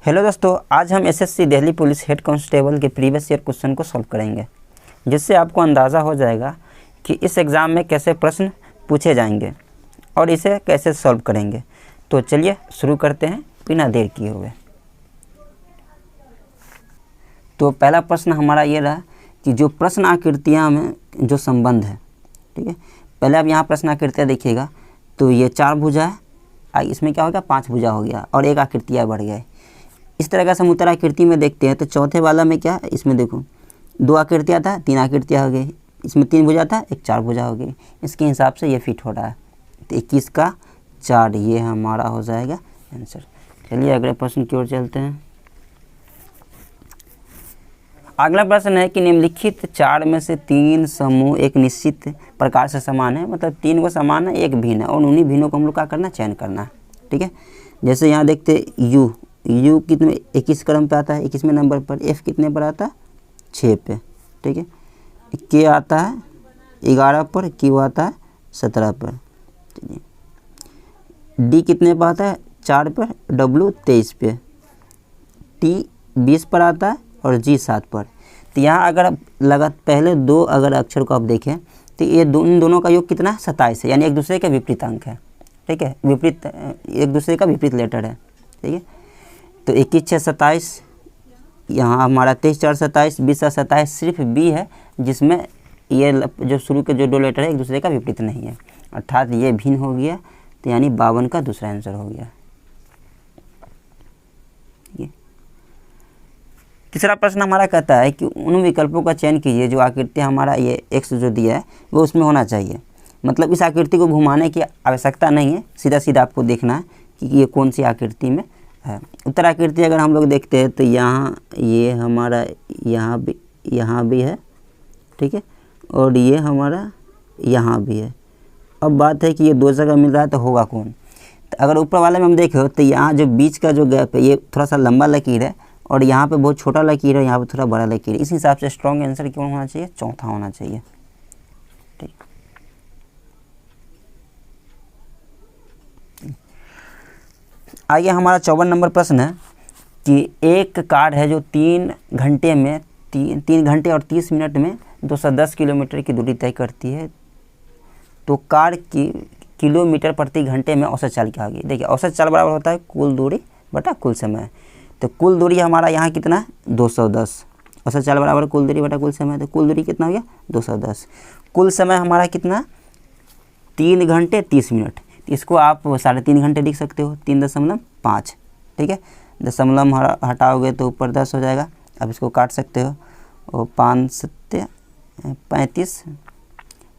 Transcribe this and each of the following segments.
Hello दोस्तों, आज हम SSC Delhi police head constable के प्रीवियस ईयर क्वेश्चन को सॉल्व करेंगे, जिससे आपको अंदाज़ा हो जाएगा कि इस एग्ज़ाम में कैसे प्रश्न पूछे जाएंगे और इसे कैसे सॉल्व करेंगे। तो चलिए शुरू करते हैं बिना देर किए हुए। तो पहला प्रश्न हमारा ये रहा कि जो प्रश्न आकृतियाँ में जो संबंध है, ठीक है। पहले आप यहाँ प्रश्न आकृतियाँ देखिएगा, तो ये 4 भुजा है, इसमें क्या हो गया 5 भुजा हो गया और एक आकृतियाँ बढ़ गए। इस तरह का हम उत्तर आकृति में देखते हैं तो चौथे वाला में क्या है, इसमें देखो 2 आकृतियाँ था, 3 आकृतियाँ हो गई। इसमें 3 भुजा था, एक 4 भुजा हो गई। इसके हिसाब से ये फिट हो रहा है। तो 21 का 4 ये हमारा हो जाएगा आंसर। चलिए अगले प्रश्न की ओर चलते हैं। अगला प्रश्न है कि निम्नलिखित 4 में से 3 समूह एक निश्चित प्रकार से समान है, मतलब 3 को समान है, एक भिन्न है, और उन्हीं भिन्नों को हम लोग क्या करना, चयन करना है, ठीक है। जैसे यहाँ देखते यू कितने 21 क्रम पे आता है, 21वें नंबर पर। एफ कितने पर आता है, 6 पे, ठीक है। के आता है 11 पर, क्यू आता है 17 पर, डी कितने पर आता है, 4 पर, डब्ल्यू 23 पे, टी 20 पर आता है और जी 7 पर। तो यहाँ अगर पहले 2 अगर अक्षर को आप देखें तो ये इन दोनों का योग कितना है, 27 है, यानी एक दूसरे के विपरीत अंक है, ठीक है। विपरीत, एक दूसरे का विपरीत लेटर है, ठीक है। तो 21 6 27, यहाँ हमारा 23 4 27, 20 7 27, सिर्फ बी है जिसमें ये जो शुरू के जो 2 लेटर है एक दूसरे का विपरीत नहीं है, अर्थात ये भिन्न हो गया। तो यानी 52 का दूसरा आंसर हो गया। तीसरा प्रश्न हमारा कहता है कि उन विकल्पों का चयन कीजिए जो आकृति हमारा ये एक्स जो दिया है वो उसमें होना चाहिए। मतलब इस आकृति को घुमाने की आवश्यकता नहीं है, सीधा सीधा आपको देखना है कि ये कौन सी आकृति में है। उत्तर आकृति अगर हम लोग देखते हैं तो यहाँ ये हमारा यहाँ भी है, ठीक है, और ये हमारा यहाँ भी है। अब बात है कि ये 2 जगह मिल रहा है तो होगा कौन। तो अगर ऊपर वाले में हम देखें तो यहाँ जो बीच का जो गैप है ये थोड़ा सा लंबा लकीर है और यहाँ पे बहुत छोटा लकीर है, यहाँ पे थोड़ा बड़ा लकीर है। इस हिसाब से स्ट्रॉन्ग आंसर क्यों होना चाहिए, चौथा होना चाहिए, ठीक। आगे हमारा 54 नंबर प्रश्न है कि एक कार है जो 3 घंटे और 30 मिनट में 210 किलोमीटर की दूरी तय करती है। तो कार की किलोमीटर प्रति घंटे में औसत चाल क्या होगी। देखिए औसत चाल बराबर होता है कुल दूरी बटा कुल समय। तो कुल दूरी हमारा यहाँ कितना है, 210। औसत चाल बराबर कुल दूरी बटा कुल समय, तो कुल दूरी कितना हो गया, 210। कुल समय हमारा कितना, 3 घंटे 30 मिनट। इसको आप 3.5 घंटे लिख सकते हो, 3.5, ठीक है। दशमलव हटाओगे तो ऊपर 10 हो जाएगा। अब इसको काट सकते हो, और 5 7 35,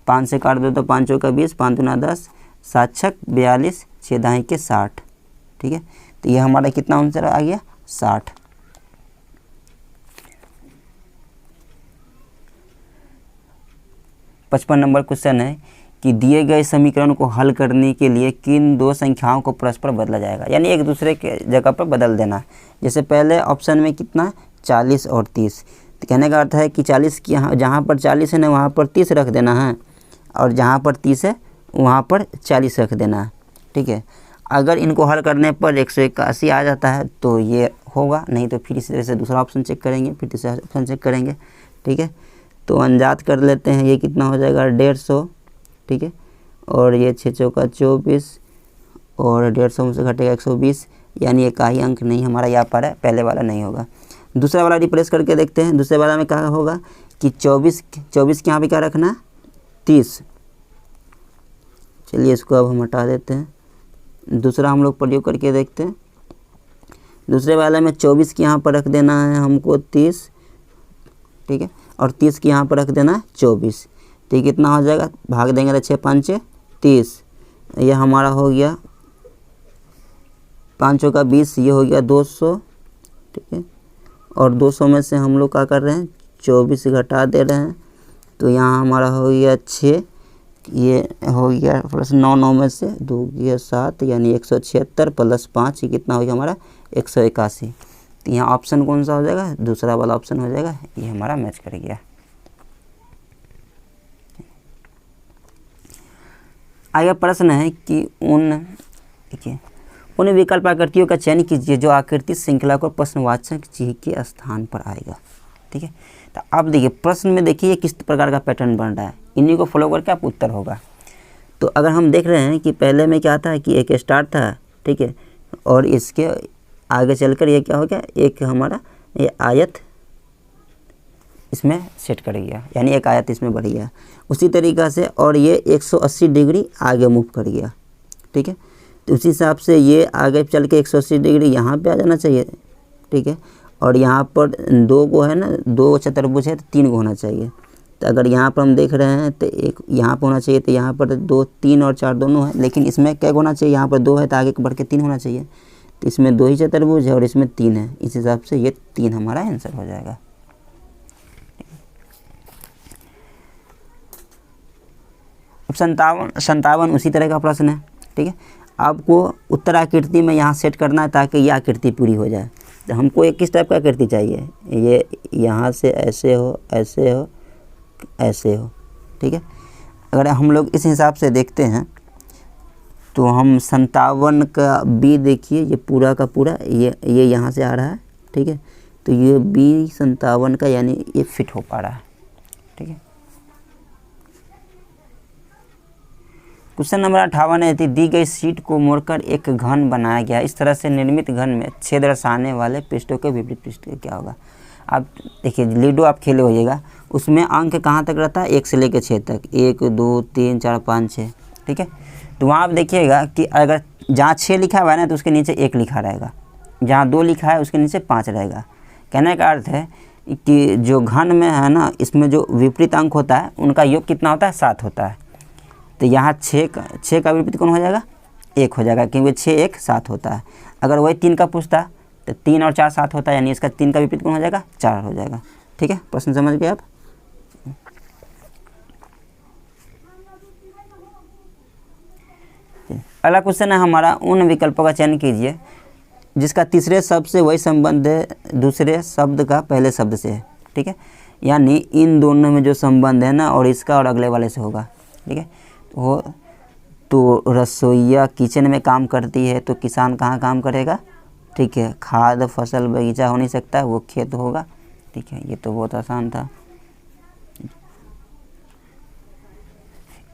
5 से काट दो तो 5 चौका 20, 5 दूना 10, 7 छक 42, 6 दाएँ के 60, ठीक है। तो ये हमारा कितना आंसर आ गया, 60। पचपन नंबर क्वेश्चन है कि दिए गए समीकरण को हल करने के लिए किन 2 संख्याओं को परस्पर बदला जाएगा, यानी एक दूसरे के जगह पर बदल देना। जैसे पहले ऑप्शन में कितना, 40 और 30। तो कहने का अर्थ है कि 40 की यहाँ जहाँ पर 40 है ना वहाँ पर 30 रख देना है, और जहाँ पर 30 है वहाँ पर 40 रख देना है, ठीक है। अगर इनको हल करने पर 181 आ जाता है तो ये होगा, नहीं तो फिर इसी तरह से दूसरा ऑप्शन चेक करेंगे, फिर तीसरा ऑप्शन चेक करेंगे, ठीक है। तो अनजात कर लेते हैं, ये कितना हो जाएगा, 150, ठीक है। और ये 6 चौका 24, और 150 में से घटेगा 120, यानी एक ही अंक नहीं हमारा यहाँ पर है, पहले वाला नहीं होगा। दूसरा वाला रिप्लेस करके देखते हैं। दूसरे वाला में क्या होगा कि 24 के यहाँ पे क्या रखना, 30। चलिए इसको अब हम हटा देते हैं। दूसरा हम लोग प्रयोग करके देखते हैं। दूसरे वाले में 24 के यहाँ पर रख देना है हमको 30, ठीक है, और 30 के यहाँ पर रख देना है 24। तो ये कितना हो जाएगा, भाग देंगे तो 6 5 30, ये हमारा हो गया 5 चौका 20, ये हो गया 200, ठीक है। और 200 में से हम लोग क्या कर रहे हैं, 24 घटा दे रहे हैं, तो यहाँ हमारा हो गया 6, ये हो गया प्लस 9 में से 2 गया 7, यानी 176 प्लस 5, ये कितना हो गया हमारा 181। तो यहाँ ऑप्शन कौन सा हो जाएगा, दूसरा वाला ऑप्शन हो जाएगा, ये हमारा मैच कर गया। आगे प्रश्न है कि देखिए उन विकल्प आकृतियों का चयन कीजिए जो आकृति श्रृंखला को प्रश्नवाचक जी के स्थान पर आएगा। ठीक है, तो अब देखिए प्रश्न में देखिए किस प्रकार का पैटर्न बन रहा है, इन्हीं को फॉलो करके आप उत्तर होगा। तो अगर हम देख रहे हैं कि पहले में क्या था कि एक स्टार था, ठीक है, और इसके आगे चलकर ये क्या हो गया, एक हमारा ये आयत इसमें सेट कर गया, यानी एक आयत इसमें बढ़ गया। उसी तरीक़ा से और ये 180 डिग्री आगे मूव कर गया। ठीक है, तो उसी हिसाब से ये आगे चल के 180 डिग्री यहाँ पे आ जाना चाहिए। ठीक है, और यहाँ पर 2 को है ना, 2 चतुर्भुज है तो 3 को होना चाहिए। तो अगर यहाँ पर हम देख रहे हैं तो एक यहाँ पर होना चाहिए, तो यहाँ पर 2, 3 और 4 दोनों है, लेकिन इसमें क्या होना चाहिए, यहाँ पर 2 है तो आगे बढ़ के 3 होना चाहिए। तो इसमें 2 ही चतुर्भुज है और इसमें 3 है, इस हिसाब से ये 3 हमारा आंसर हो जाएगा। अब 57 उसी तरह का प्रश्न है। ठीक है, आपको उत्तर आकृति में यहाँ सेट करना है ताकि ये आकृति पूरी हो जाए। तो हमको एक किस टाइप का आकृति चाहिए, ये यहाँ से ऐसे हो, ऐसे हो, ऐसे हो। ठीक है, अगर हम लोग इस हिसाब से देखते हैं तो हम 57 का बी देखिए, ये पूरा का पूरा ये यहाँ से आ रहा है। ठीक है, तो ये बी 57 का यानी ये फिट हो पा रहा है। ठीक है, क्वेश्चन नंबर 58 है, दी गई शीट को मोड़कर एक घन बनाया गया, इस तरह से निर्मित घन में छेद दर्शाने वाले पृष्ठों के विपरीत पृष्ठ क्या होगा। आप देखिए लूडो आप खेले होइएगा, उसमें अंक कहाँ तक रहता है, 1 से लेकर 6 तक, 1 2 3 4 5 6। ठीक है, तो वहाँ आप देखिएगा कि अगर जहाँ 6 लिखा हुआ है ना तो उसके नीचे 1 लिखा रहेगा, जहाँ 2 लिखा है उसके नीचे 5 रहेगा। कहने का अर्थ है कि जो घन में है ना, इसमें जो विपरीत अंक होता है उनका योग कितना होता है, 7 होता है। तो यहाँ 6 का विपरीत कौन हो जाएगा, 1 हो जाएगा, क्योंकि 6 1 7 होता है। अगर वही 3 का पूछता तो 3 और 4 7 होता है, यानी इसका 3 का विपरीत कौन हो जाएगा, 4 हो जाएगा। ठीक है, प्रश्न समझ गए आप। अगला क्वेश्चन है हमारा, उन विकल्पों का चयन कीजिए जिसका तीसरे शब्द से वही संबंध दूसरे शब्द का पहले शब्द से है। ठीक है, यानी इन दोनों में जो संबंध है ना, और इसका और अगले वाले से होगा। ठीक है, तो रसोइया किचन में काम करती है, तो किसान कहाँ काम करेगा। ठीक है, खाद फसल बगीचा हो नहीं सकता, वो खेत होगा। ठीक है, ये तो बहुत आसान था।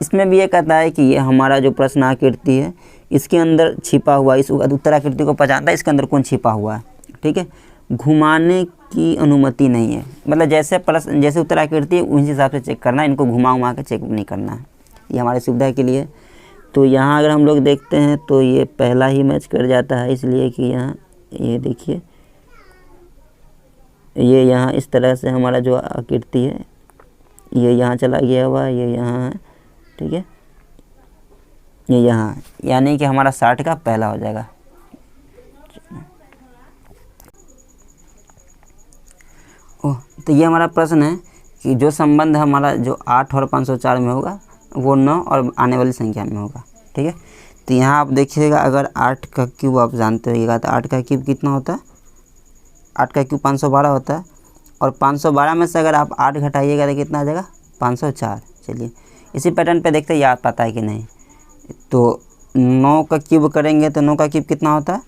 इसमें भी ये कहता है कि ये हमारा जो प्रश्न आकृति है इसके अंदर छिपा हुआ, इस उत्तर आकृति को पहचानता है इसके अंदर कौन छिपा हुआ है। ठीक है, घुमाने की अनुमति नहीं है, मतलब जैसे उत्तर आकृति है उस हिसाब से चेक करना है, इनको घुमा के चेक नहीं करना है, ये हमारी सुविधा के लिए। तो यहाँ अगर हम लोग देखते हैं तो ये पहला ही मैच कर जाता है, इसलिए कि यहाँ ये देखिए, ये यहाँ इस तरह से हमारा जो आकृति है ये यहाँ चला गया हुआ, ये यहाँ है। ठीक है, ये यहाँ, यानी कि हमारा 60 का पहला हो जाएगा। तो ये हमारा प्रश्न है कि जो संबंध हमारा जो 8 और 504 में होगा वो 9 और आने वाली संख्या में होगा। ठीक है, तो यहाँ आप देखिएगा, अगर 8 का क्यूब आप जानते होइएगा तो 8 का क्यूब कितना होता है, 8 का क्यूब 512 होता है, और 512 में से अगर आप 8 घटाइएगा तो कितना आ जाएगा, 504। चलिए इसी पैटर्न पे देखते हैं याद पाता है कि नहीं। तो 9 का क्यूब करेंगे तो 9 का क्यूब कितना होता है,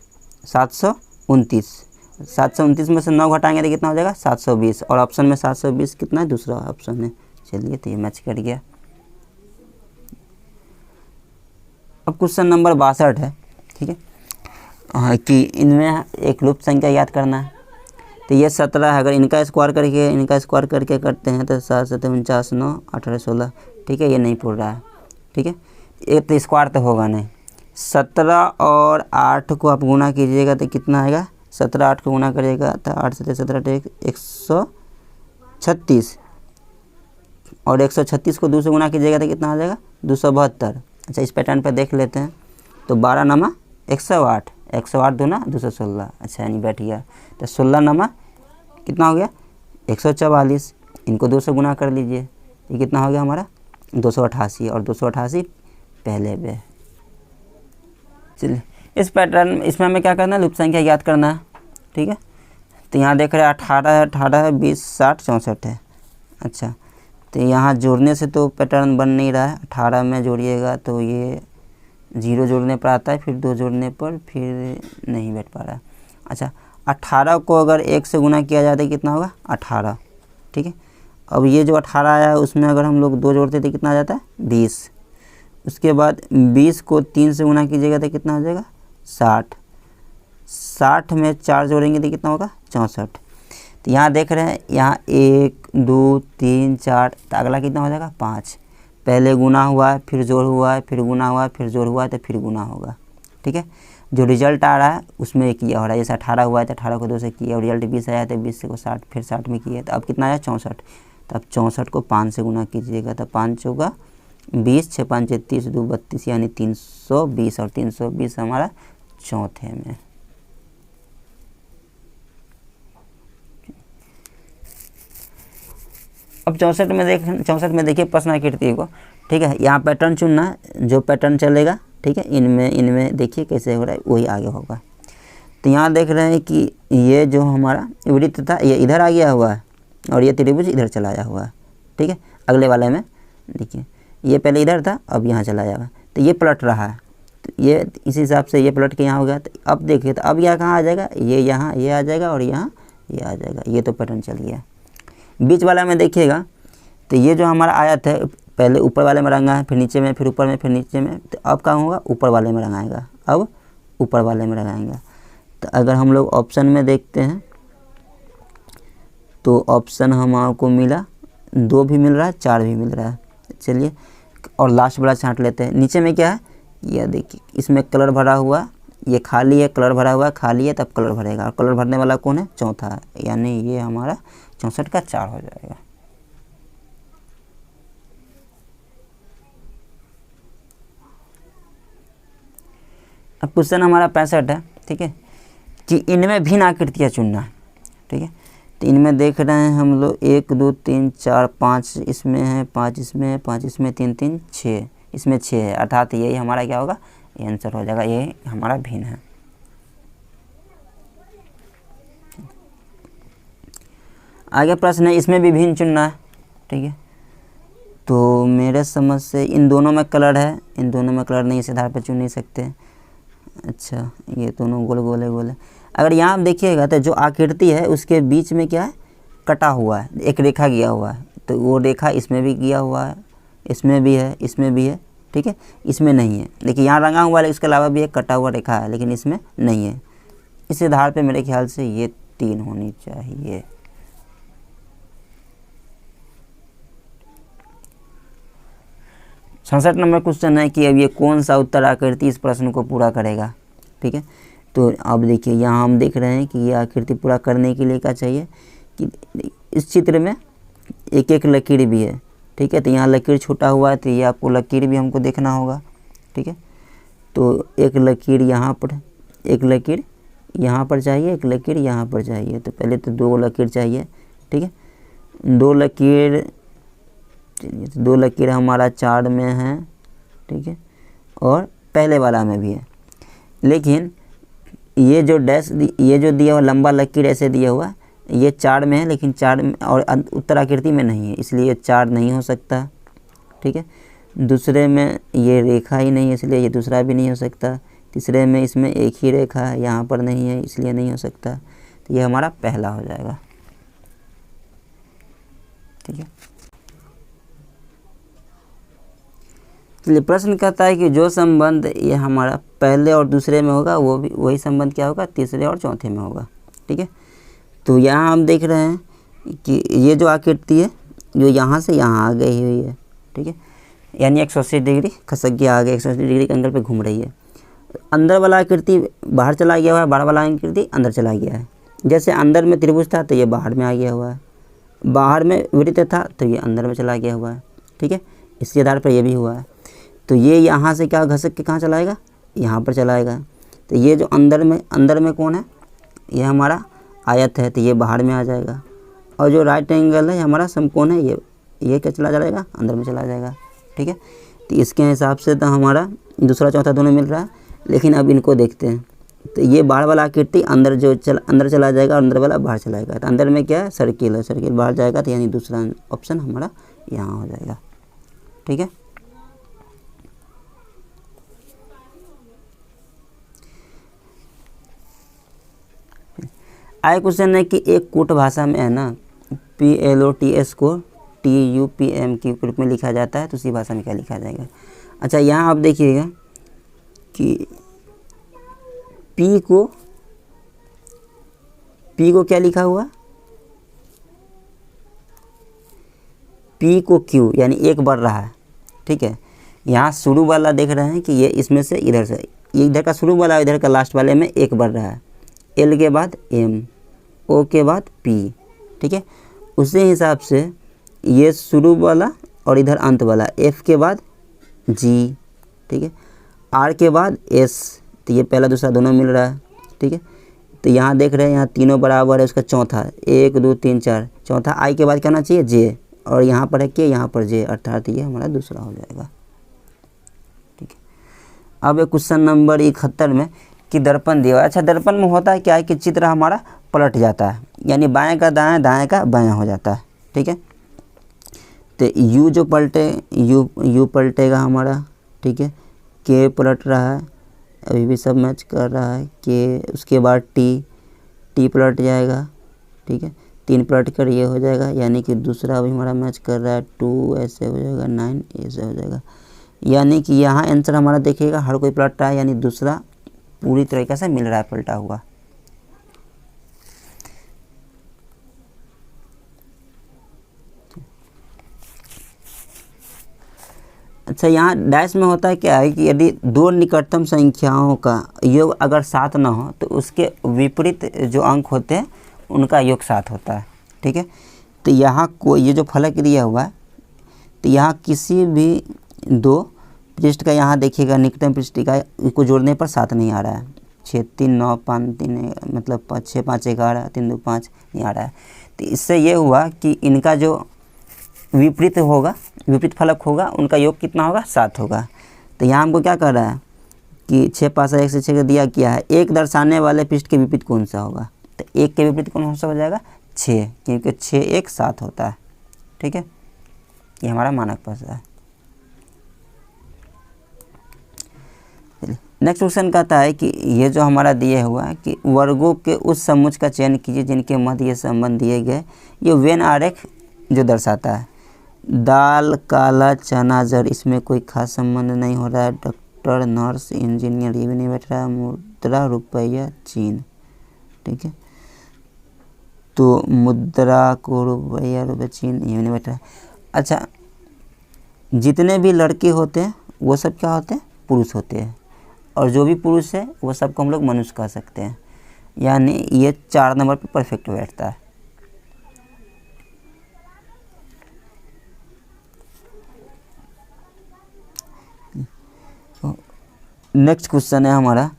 729। 729 में से 9 घटाएंगे तो कितना हो जाएगा, 720, और ऑप्शन में 720 कितना है, दूसरा ऑप्शन है। चलिए तो ये मैच कर गया। अब क्वेश्चन नंबर 62 है। ठीक है, हाँ, कि इनमें एक लुप्त संख्या याद करना है। तो ये 17 है, अगर इनका स्क्वायर करके करते हैं तो 7 7 49 9 18 16। ठीक है, ये नहीं पूर रहा है। ठीक है, एक तो स्क्वायर तो होगा नहीं। 17 और 8 को आप गुना कीजिएगा तो कितना आएगा, 17 8 को गुना करिएगा तो 8 7 17 136, और 136 को 2 से गुना कीजिएगा तो कितना आ जाएगा, 272। अच्छा, इस पैटर्न पर देख लेते हैं। तो 12 नमा 108, 108 दूना 216। अच्छा, यानी बैठ गया। तो 16 नमा कितना हो गया, 144। इनको 2 से गुना कर लीजिए, ये कितना हो गया हमारा, 288, और 288 पहले पे। चलिए इस पैटर्न, इसमें हमें क्या करना है, लुप्त संख्या याद करना है। ठीक है, तो यहाँ देख रहे हैं 18 है 20 60 64 है। अच्छा, तो यहाँ जोड़ने से तो पैटर्न बन नहीं रहा है। 18 में जोड़िएगा तो ये 0 जोड़ने पर आता है, फिर 2 जोड़ने पर फिर नहीं बैठ पा रहा है। अच्छा, 18 को अगर 1 से गुना किया जाए तो कितना होगा 18, ठीक है। अब ये जो 18 आया है उसमें अगर हम लोग 2 जोड़ते तो कितना आ जाता है 20। उसके बाद 20 को 3 से गुना कीजिएगा तो कितना हो जाएगा 60। 60 में 4 जोड़ेंगे तो कितना होगा 64। तो यहाँ देख रहे हैं, यहाँ 1 2 3 4, तो अगला कितना हो जाएगा 5। पहले गुना हुआ है, फिर जोड़ हुआ है, फिर गुना हुआ है, फिर जोड़ हुआ है, तो फिर गुना होगा, ठीक है। जो रिजल्ट आ रहा है उसमें किया हो रहा है। जैसे 18 हुआ है तो 18 को 2 से किया, और रिजल्ट 20 आया तो 20 से को 60, फिर 60 में किया, तो अब कितना आया 64। तो अब 64 को 5 से गुना कीजिएगा तो 5 होगा 20, 6 5 30, 2 32, यानी 320, और 320 हमारा चौथे में। अब 64 में देखिए प्रश्न आकृति को, ठीक है। यहाँ पैटर्न चुनना है, जो पैटर्न चलेगा, ठीक है। इनमें देखिए कैसे हो रहा है, वही आगे होगा। तो यहाँ देख रहे हैं कि ये जो हमारा वृत्त था ये इधर आ गया हुआ है, और ये त्रिभुज इधर चला आया हुआ है, ठीक है। अगले वाले में देखिए, ये पहले इधर था, अब यहाँ चला आया हुआ, तो ये पलट रहा है, तो ये इसी हिसाब से ये पलट के यहाँ हो गया। तो अब देखिए, तो अब यह कहाँ आ जाएगा, ये यहाँ ये आ जाएगा, और यहाँ ये आ जाएगा। ये तो पैटर्न चल गया। बीच वाला में देखिएगा, तो ये जो हमारा आयत है पहले ऊपर वाले में रंगा है, फिर नीचे में, फिर ऊपर में, फिर नीचे में, तो अब कहाँ होगा ऊपर वाले में रंगाएगा, अब ऊपर वाले में रंगाएगा। तो अगर हम लोग ऑप्शन में देखते हैं तो ऑप्शन हमारे मिला 2 भी मिल रहा है, 4 भी मिल रहा है। चलिए, और लास्ट वाला छांट लेते हैं। नीचे में क्या है, यह देखिए, इसमें कलर भरा हुआ, ये खाली है, कलर भरा हुआ है, खाली है, तब कलर भरेगा, और कलर भरने वाला कौन है चौथा है, यानी ये हमारा 64 का 4 हो जाएगा। अब क्वेश्चन हमारा 65 है, ठीक है, कि इनमें भिन्न आकृतियाँ चुनना है, ठीक है। तो इनमें देख रहे हैं हम लोग 1 2 3 4 5 इसमें है, 5 इसमें है, 5 इसमें, 3 3 6 इसमें 6 है, अर्थात यही हमारा क्या होगा, ये आंसर हो जाएगा, ये हमारा भिन्न है। आगे प्रश्न है, इसमें भी भिन्न चुनना है, ठीक है। तो मेरे समझ से इन दोनों में कलर है, इन दोनों में कलर नहीं, इस आधार पर चुन नहीं सकते। अच्छा, ये दोनों गोल गोल है, गोल है। अगर यहाँ आप देखिएगा तो जो आकृति है उसके बीच में क्या है, कटा हुआ है, एक रेखा गया हुआ है, तो वो रेखा इसमें भी गया हुआ है, इसमें भी है, इसमें भी है, ठीक है। इसमें नहीं है, देखिए यहाँ रंगा हुआ है, इसके अलावा भी एक कटा हुआ रेखा है, लेकिन इसमें नहीं है। इस आधार पे मेरे ख्याल से ये 3 होनी चाहिए। सड़सठ नंबर क्वेश्चन है कि अब ये कौन सा उत्तर आकृति इस प्रश्न को पूरा करेगा, ठीक है। तो अब देखिए, यहाँ हम देख रहे हैं कि ये आकृति पूरा करने के लिए क्या चाहिए कि इस चित्र में एक एक लकीर भी है, ठीक है। तो यहाँ लकीर छूटा हुआ है, तो ये आपको लकीर भी हमको देखना होगा, ठीक है। तो एक लकीर यहाँ पर, एक लकीर यहाँ पर चाहिए, एक लकीर यहाँ पर चाहिए। तो पहले तो 2 लकीर चाहिए, ठीक है। 2 लकीर, चलिए, तो 2 लकीर हमारा 4 में है, ठीक है, और पहले वाला में भी है। लेकिन ये जो डैश, ये जो दिया हुआ लंबा लकीर ऐसे दिया हुआ, ये 4 में है, लेकिन 4 में और उत्तर आकृति में नहीं है, इसलिए 4 नहीं हो सकता, ठीक है। दूसरे में ये रेखा ही नहीं है, इसलिए ये दूसरा भी नहीं हो सकता। तीसरे में इसमें एक ही रेखा है, यहाँ पर नहीं है, इसलिए नहीं हो सकता। तो ये हमारा पहला हो जाएगा, ठीक है। इसलिए प्रश्न कहता है कि जो संबंध ये हमारा पहले और दूसरे में होगा, वो भी वही संबंध क्या होगा, तीसरे और चौथे में होगा, ठीक है। तो यहाँ हम देख रहे हैं कि ये जो आकृति है जो यहाँ से यहाँ आ गई हुई है, ठीक है, यानी 180 डिग्री खसक गया, आगे 180 डिग्री के एंगल पे घूम रही है। अंदर वाला आकृति बाहर चला गया हुआ है, बाहर वाला आकृति अंदर चला गया है। जैसे अंदर में त्रिभुज था तो ये बाहर में आ गया हुआ है, बाहर में वृत्त था तो ये अंदर में चला गया हुआ है, ठीक है। इसी आधार पर ये भी हुआ है। तो ये यहाँ से क्या घसक के कहाँ चलाएगा, यहाँ पर चलाएगा। तो ये जो अंदर में कौन है, ये हमारा आयत है, तो ये बाहर में आ जाएगा। और जो राइट एंगल है हमारा समकोण है, ये क्या चला जाएगा, अंदर में चला जाएगा, ठीक है। तो इसके हिसाब से तो हमारा दूसरा चौथा दोनों मिल रहा है। लेकिन अब इनको देखते हैं, तो ये बाहर वाला आकृति अंदर चला जाएगा और अंदर वाला बाहर चलाएगा। तो अंदर में क्या है, सर्किल है, सर्किल बाहर जाएगा, तो यानी दूसरा ऑप्शन हमारा यहाँ हो जाएगा, ठीक है। आगे क्वेश्चन है कि एक कूट भाषा में है ना PLOTS को TUPM के रूप में लिखा जाता है, तो उसी भाषा में क्या लिखा जाएगा। अच्छा यहाँ आप देखिएगा कि P को क्या लिखा हुआ, P को Q यानी एक बढ़ रहा है, ठीक है। यहाँ शुरू वाला देख रहे हैं कि ये इसमें से इधर से, इधर का शुरू वाला इधर का लास्ट वाले में एक बढ़ रहा है, L के बाद M, O के बाद P, ठीक है। उसी हिसाब से ये शुरू वाला और इधर अंत वाला F के बाद G, ठीक है, R के बाद S, तो ये पहला दूसरा दोनों मिल रहा है, ठीक है। तो यहाँ देख रहे हैं यहाँ तीनों बराबर है, उसका चौथा 1 2 3 4, चौथा I के बाद क्या होना चाहिए J, और यहाँ पर है कि यहाँ पर J, अर्थात ये हमारा दूसरा हो जाएगा, ठीक है। अब एक क्वेश्चन नंबर 71 में कि दर्पण दिया। अच्छा दर्पण में होता है क्या है कि चित्र हमारा पलट जाता है, यानी बाएं का दाएं दाएं का बायां हो जाता है, ठीक है। तो U जो पलटे U पलटेगा हमारा, ठीक है। K पलट रहा है, अभी भी सब मैच कर रहा है K, उसके बाद T पलट जाएगा, ठीक है। 3 पलट कर ये हो जाएगा, यानी कि दूसरा अभी हमारा मैच कर रहा है 2, ऐसे हो जाएगा 9, ऐसे हो जाएगा, यानी कि यहाँ आंसर हमारा देखिएगा हर कोई पलट रहा है, यानी दूसरा पूरी तरीके से मिल रहा है पलटा हुआ। अच्छा यहाँ डैश में होता है क्या है कि यदि दो निकटतम संख्याओं का योग अगर 7 ना हो तो उसके विपरीत जो अंक होते हैं उनका योग 7 होता है, ठीक है। तो यहाँ को ये जो फलक दिया हुआ है, तो यहाँ किसी भी दो पृष्ठ का यहाँ देखिएगा निकटतम पृष्ठ का को जोड़ने पर 7 नहीं आ रहा है, 6 3 9 5 3 मतलब 6 5 11 3 2 5 नहीं आ रहा है। तो इससे ये हुआ कि इनका जो विपरीत होगा, विपरीत फलक होगा, उनका योग कितना होगा 7 होगा। तो यहाँ हमको क्या कर रहा है कि 6 5 1 से 6 का दिया क्या है, एक दर्शाने वाले पृष्ठ के विपरीत कौन सा होगा, तो एक के विपरीत कौन सा हो जाएगा 6, क्योंकि 6 1 7 होता है, ठीक है। ये हमारा मानक प्रश्न है। नेक्स्ट क्वेश्चन कहता है कि ये जो हमारा दिए हुआ है कि वर्गों के उस समुच्चय का चयन कीजिए जिनके मध्य ये संबंध दिए गए। ये वेन आरेख जो दर्शाता है, दाल काला चना जड़, इसमें कोई खास संबंध नहीं हो रहा है। डॉक्टर नर्स इंजीनियर ये भी नहीं बैठ रहा है। मुद्रा रुपया चीन, ठीक है। तो मुद्रा को रुपया चीन ये भी नहीं बैठ रहा है। अच्छा जितने भी लड़के होते हैं वो सब क्या होते हैं, पुरुष होते हैं, और जो भी पुरुष है वो सबको हम लोग मनुष्य कह सकते हैं, यानी ये 4 नंबर पे परफेक्ट बैठता है। नेक्स्ट क्वेश्चन है हमारा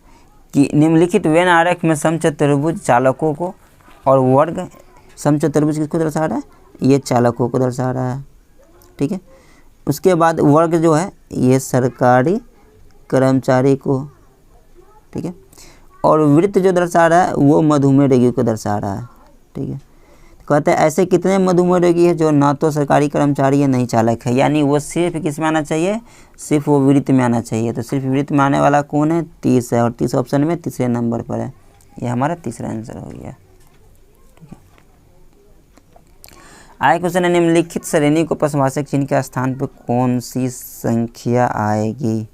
कि निम्नलिखित वेन आरेख में समचतुर्भुज चालकों को और वर्ग समचतुर्भुज किसको दर्शा रहा है, ये चालकों को दर्शा रहा है, ठीक है। उसके बाद वर्ग जो है ये सरकारी कर्मचारी को, ठीक है। और वृत्त जो दर्शा रहा है वो मधुमेह रोगी को दर्शा रहा है, ठीक है। कहते हैं ऐसे कितने मधुमेह रोगी है जो ना तो सरकारी कर्मचारी है नहीं चालक है, यानी वो सिर्फ किस में आना चाहिए, सिर्फ वो वृत्त में आना चाहिए। तो सिर्फ वृत्त में आने वाला कौन है, 30 है, और 30 ऑप्शन में तीसरे नंबर पर है। ये हमारा तीसरा आंसर हो गया, ठीक है। आगे क्वेश्चन है निम्नलिखित श्रेणी को प्रश्नवाचक चिन्ह के स्थान पर कौन सी संख्या आएगी,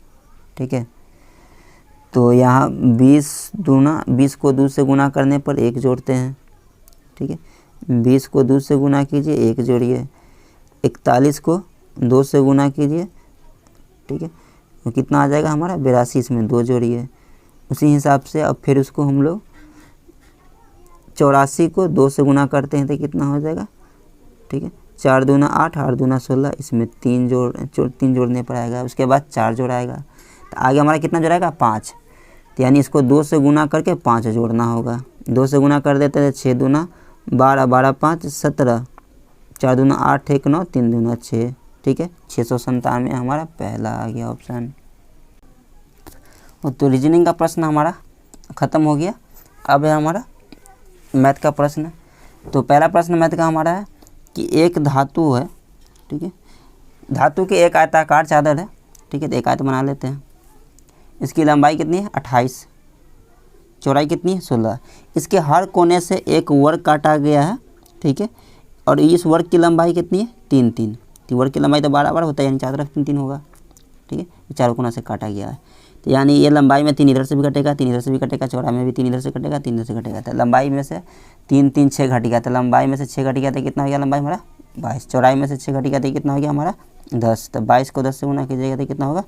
ठीक है। तो यहाँ 20 को 2 से गुना करने पर 1 जोड़ते हैं, ठीक है। 20 को 2 से गुना कीजिए 1 जोड़िए, 41 को 2 से गुना कीजिए, ठीक है। तो कितना आ जाएगा हमारा 82, इसमें 2 जोड़िए। उसी हिसाब से अब फिर उसको हम लोग 84 को 2 से गुना करते हैं तो कितना हो जाएगा, ठीक है। 4 दूना 8, 8 दूना 16, इसमें 3 जोड़ने पर आएगा। उसके बाद 4 जोड़ाएगा, तो आगे हमारा कितना जोड़ाएगा 5, तो यानी इसको 2 से गुना करके 5 जोड़ना होगा। 2 से गुना कर देते हैं 6 दूना 12, 12 5 17, 4 दूना 8 1 9, 3 दूना 6, ठीक है। 697 हमारा पहला आ गया ऑप्शन। तो रीजनिंग का प्रश्न हमारा ख़त्म हो गया। अब है हमारा मैथ का प्रश्न। तो पहला प्रश्न मैथ का हमारा है कि एक धातु है, ठीक है। धातु की एक आयताकार चादर है, ठीक है। तो एक आयत बना लेते हैं। इसकी लंबाई कितनी है 28, चौड़ाई कितनी है 16। इसके हर कोने से एक वर्ग काटा गया है, ठीक है, और इस वर्ग की लंबाई कितनी है 3 3। तो वर्ग की लंबाई तो बराबर होता है, यानी चारों तरफ 3 3 होगा, ठीक है, चारों कोना से काटा गया है। तो यानी ये लंबाई में 3 इधर से भी कटेगा, 3 इधर से भी कटेगा, चौड़ाई में भी 3 इधर से कटेगा, 3 इधर से कटेगा। तो लंबाई में से 3 3 6 घट गया, तो लंबाई में से 6 घट गया तो कितना हो गया लंबाई हमारा 22। चौड़ाई में से 6 घट गया तो कितना हो गया हमारा 10। तो 22 को 10 से गुना कीजिएगा तो कितना होगा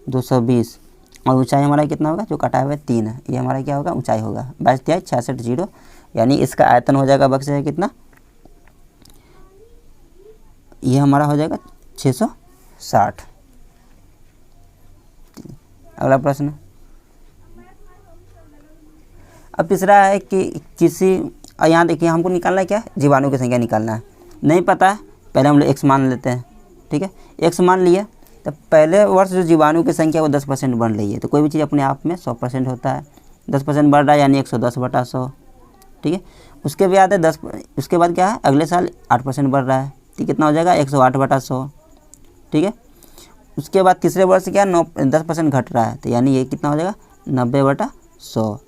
220। और ऊंचाई हमारा कितना होगा, जो कटा हुआ है 3 है, ये हमारा क्या होगा ऊंचाई होगा 22 66 0। यानी इसका आयतन हो जाएगा बक्से है कितना, ये हमारा हो जाएगा 660। अगला प्रश्न, अब तीसरा है कि किसी, यहाँ देखिए हमको निकालना है क्या, जीवाणु की संख्या निकालना है। नहीं पता है, पहले हम लोग x मान लेते हैं, ठीक है, x मान लिए तो पहले वर्ष जो जीवाणु की संख्या वो 10% बढ़ रही है। तो कोई भी चीज़ अपने आप में 100% होता है, 10% बढ़ रहा है यानी 110/100, ठीक है। उसके बाद है 10, उसके बाद क्या है अगले साल 8% बढ़ रहा है, तो कितना हो जाएगा 108/100, ठीक है। उसके बाद तीसरे वर्ष क्या 10% घट रहा है, तो यानी ये कितना हो जाएगा 90/100,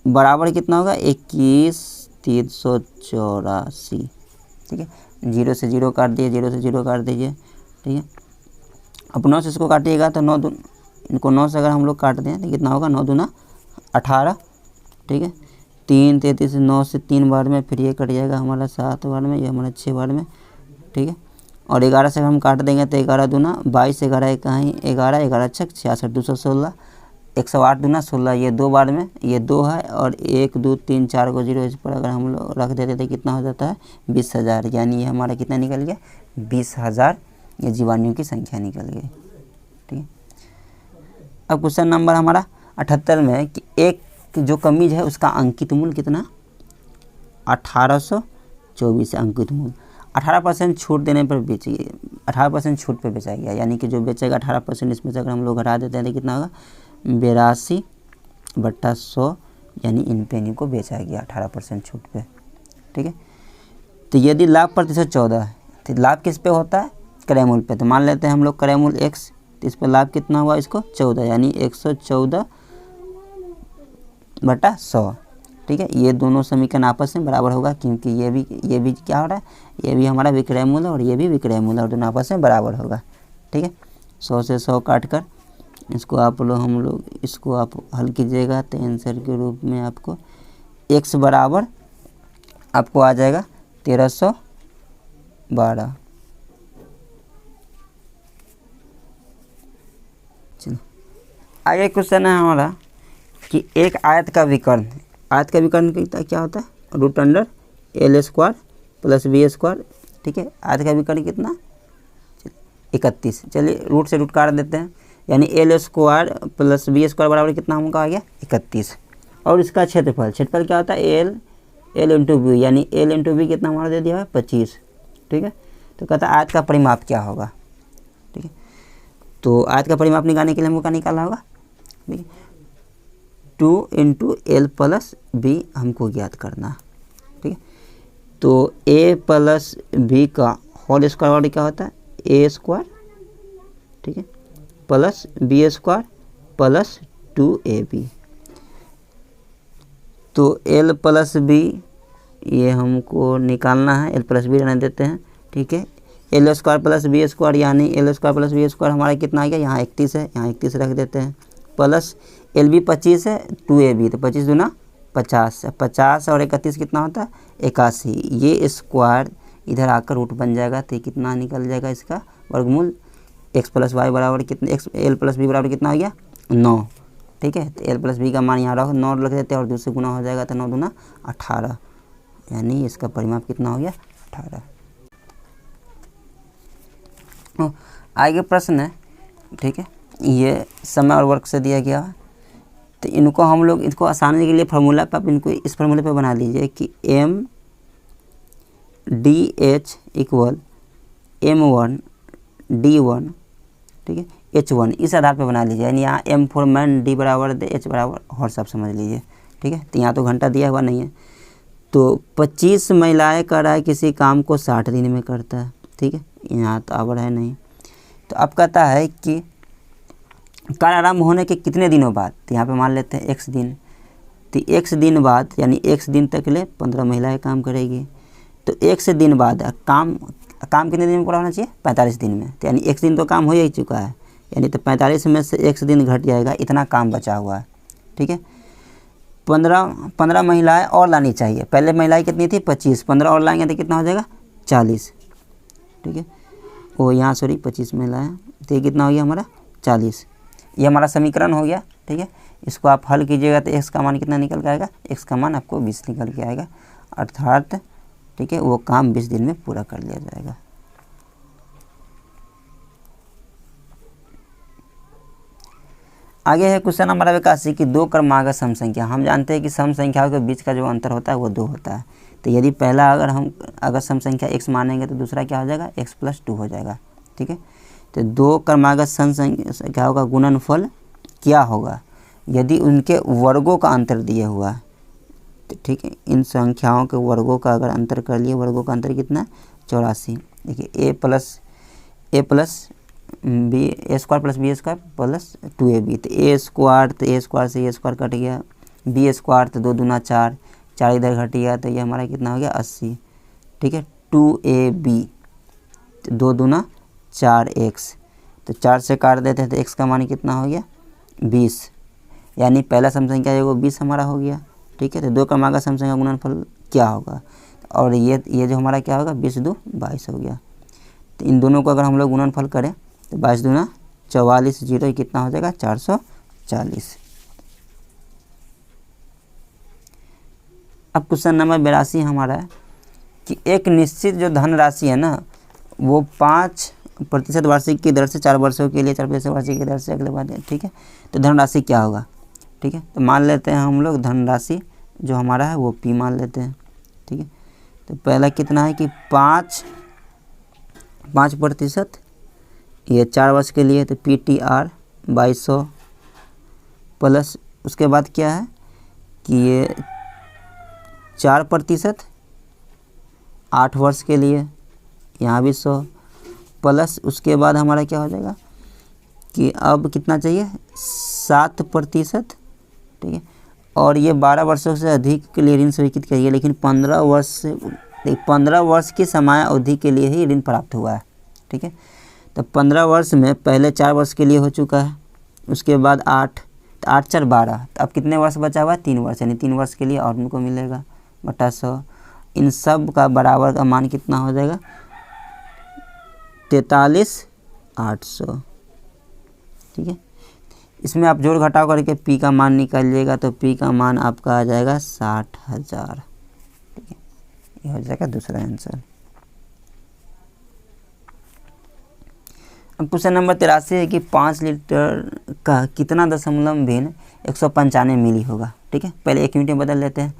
बराबर कितना होगा 21,384, ठीक है। 0 से 0 काट दिए, 0 से 0 काट दीजिए, ठीक है। अब 9 से इसको काटिएगा तो 9 दून, इनको 9 से अगर हम लोग काट दें तो कितना होगा 9 दूना 18, ठीक है। 3 33 9 से 3 बार में, फिर ये कट जाएगा हमारा 7 बार में, ये हमारा 6 बार में, ठीक है। और 11 से हम काट देंगे तो 11 दूना 22, 11 कहीं 11, 11 छक 66, 216, 108 दूना 16, ये 2 बार में, ये 2 है, और 1 2 3 4 को 0 इस पर अगर हम लोग रख देते तो कितना हो जाता है 20,000। यानी ये हमारा कितना निकल गया 20,000, ये जीवाणुओं की संख्या निकल गई, ठीक है। अब क्वेश्चन नंबर हमारा 78 में है कि एक जो कमीज है उसका अंकित मूल्य कितना, 1824 अंकित मूल्य। 18% छूट देने पर बेचिए, 18% छूट पर बेचा गया, यानी कि जो बेचेगा 18%, इसमें से अगर हम लोग घटा देते हैं तो कितना होगा 82/100, यानी इन पेनी को बेचा गया 18% छूट पे, ठीक है। तो यदि लाभ प्रतिशत 14 है तो लाभ किस पे होता है, क्रय मूल्य पे। तो मान लेते हैं हम लोग क्रय मूल्य x, तो इस पर लाभ कितना हुआ इसको 14, यानी 114/100, ठीक है। ये दोनों समीकरण आपस में बराबर होगा, क्योंकि ये भी क्या हो रहा है, ये भी हमारा विक्रय मूल्य और ये भी विक्रय मूल्य, और दोनों आपस में बराबर होगा, ठीक है। 100 से 100 काट कर इसको हम लोग इसको आप हल कीजिएगा तो आंसर के रूप में आपको x बराबर आपको आ जाएगा 1312। चलो आगे क्वेश्चन है हमारा कि एक आयत का विकर्ण, आयत का विकर्ण क्या होता है, √(l² + b², ठीक है। आयत का विकर्ण कितना 31, चलिए रूट से रूट काट देते हैं, यानी l² + b² बराबर कितना हमको आ गया 31। और इसका क्षेत्रफल क्या होता है l × b, यानी l × b कितना हमारा दे दिया है 25, ठीक है। तो कहता है आयत का परिमाप क्या होगा, ठीक है। तो आयत का परिमाप निकालने के लिए हमको क्या निकालना होगा, ठीक है, 2 × l + b हमको ज्ञात करना, ठीक है। तो a + b का होल स्क्वायर क्या होता है a², ठीक है, प्लस b² + 2ab। तो l + b ये हमको निकालना है, l + b रहने देते हैं, ठीक है। l² + b², यानी l² + b² हमारा कितना आ गया, यहाँ 31 है, यहाँ 31 रख देते हैं, प्लस lb 25 है, 2ab, तो 25 दूना 50, 50 और 31 कितना होता है 81। ये स्क्वायर इधर आकर रूट बन जाएगा, तो कितना निकल जाएगा इसका वर्गमूल, x + y बराबर कितने, l + b बराबर कितना हो गया 9, ठीक है। तो l + b का मान यहाँ रखो 9 रख देते हैं, और 2 से गुना हो जाएगा तो 9 दूना 18, यानी इसका परिमाप कितना हो गया 18। आगे प्रश्न है, ठीक है, ये समय और वर्क से दिया गया है। तो इनको हम लोग इसको आसानी के लिए फार्मूला पे आप इनको इस फार्मूले पे बना लीजिए कि mdh = m1d1, ठीक है, h1, इस आधार पे बना लीजिए, यानी यहाँ m फॉर मैन, d बराबर h बराबर हॉर्स आप समझ लीजिए, ठीक है। तो यहाँ तो घंटा दिया हुआ नहीं है। तो 25 महिलाएं कर रहा है किसी काम को 60 दिन में करता है, ठीक है, यहाँ तो आवर है नहीं। तो अब कहता है कि कार्य आरंभ होने के कितने दिनों बाद, तो यहाँ पे मान लेते हैं x दिन, तो x दिन बाद यानी x दिन तक ले 15 महिलाएं काम करेगी। तो x दिन बाद काम कितने दिन में पूरा होना चाहिए? 45 दिन में। तो यानी x दिन तो काम हो ही चुका है, यानी तो 45 में से x दिन घट जाएगा, इतना काम बचा हुआ है। ठीक है, 15 महिलाएं और लानी चाहिए। पहले महिलाएं कितनी थी? 25, 15 और लाएंगे तो कितना हो जाएगा? 40। ठीक है, वो यहाँ सॉरी 25 महिलाएं, तो ये कितना हो गया हमारा? 40। ये हमारा समीकरण हो गया। ठीक है, इसको आप हल कीजिएगा तो x का मान कितना निकल के आएगा? x का मान आपको 20 निकल के आएगा, अर्थात ठीक है वो काम 20 दिन में पूरा कर लिया जाएगा। आगे है क्वेश्चन हमारा 81 की दो क्रमागत सम संख्या। हम जानते हैं कि सम संख्याओं के बीच का जो अंतर होता है वो 2 होता है। तो यदि पहला अगर सम संख्या x मानेंगे तो दूसरा क्या हो जाएगा? x + 2 हो जाएगा। ठीक है, तो दो क्रमागत सम संख्याओं का गुणनफल क्या होगा यदि उनके वर्गों का अंतर दिया हुआ है? तो ठीक है, इन संख्याओं के वर्गों का अगर अंतर कर लिए, वर्गों का अंतर कितना है? 84। देखिए a + b a² + b² + 2ab। तो a² तो a² से a² कट गया, b² तो 2 दूना 4, 4 इधर घट गया, तो ये हमारा कितना हो गया? 80। ठीक है, 2ab तो 2 दूना 4x, तो 4 से काट देते हैं तो x का मान कितना हो गया? 20। यानी पहला सम संख्या जो 20 हमारा हो गया। ठीक है, तो दो क्रमागत सम संख्या गुणनफल क्या होगा? और ये जो हमारा क्या होगा? 20 × 2 = 22 हो गया। तो इन दोनों को अगर हम लोग गुणनफल करें तो 22 दूना 44, 0 कितना हो जाएगा? 440। अब क्वेश्चन नंबर 82 हमारा है कि एक निश्चित जो धनराशि है ना वो 5% वार्षिक की दर से 4 वर्षों के लिए 4% वार्षिक की दर से अगले बार। ठीक है, तो धनराशि क्या होगा? ठीक है, तो मान लेते हैं हम लोग धनराशि जो हमारा है वो p मान लेते हैं। ठीक है, तो पहला कितना है कि 5% ये 4 वर्ष के लिए, तो PTR 2200 प्लस उसके बाद क्या है कि ये 4% 8 वर्ष के लिए, यहाँ भी 100 प्लस उसके बाद हमारा क्या हो जाएगा कि अब कितना चाहिए? 7%। ठीक है, और ये 12 वर्षों से अधिक के लिए ऋण स्वीकृत करिए, लेकिन 15 वर्ष की समय अवधि के लिए ही ऋण प्राप्त हुआ है। ठीक है, तो 15 वर्ष में पहले 4 वर्ष के लिए हो चुका है, उसके बाद 8, तो 8 4 12, तो अब कितने वर्ष बचा हुआ है? 3 वर्ष, यानी 3 वर्ष के लिए और उनको मिलेगा बटा 100। इन सब का बराबर का मान कितना हो जाएगा? 43,800। ठीक है, इसमें आप जोड़ घटाव करके p का मान निकालिएगा तो p का मान आपका आ जाएगा 60,000। ठीक है, ये हो जाएगा दूसरा आंसर। अब क्वेश्चन नंबर 83 है कि 5 लीटर का कितना दशमलव भिन्न 195 मिली होगा। ठीक है, पहले 1 यूनिट में बदल लेते हैं।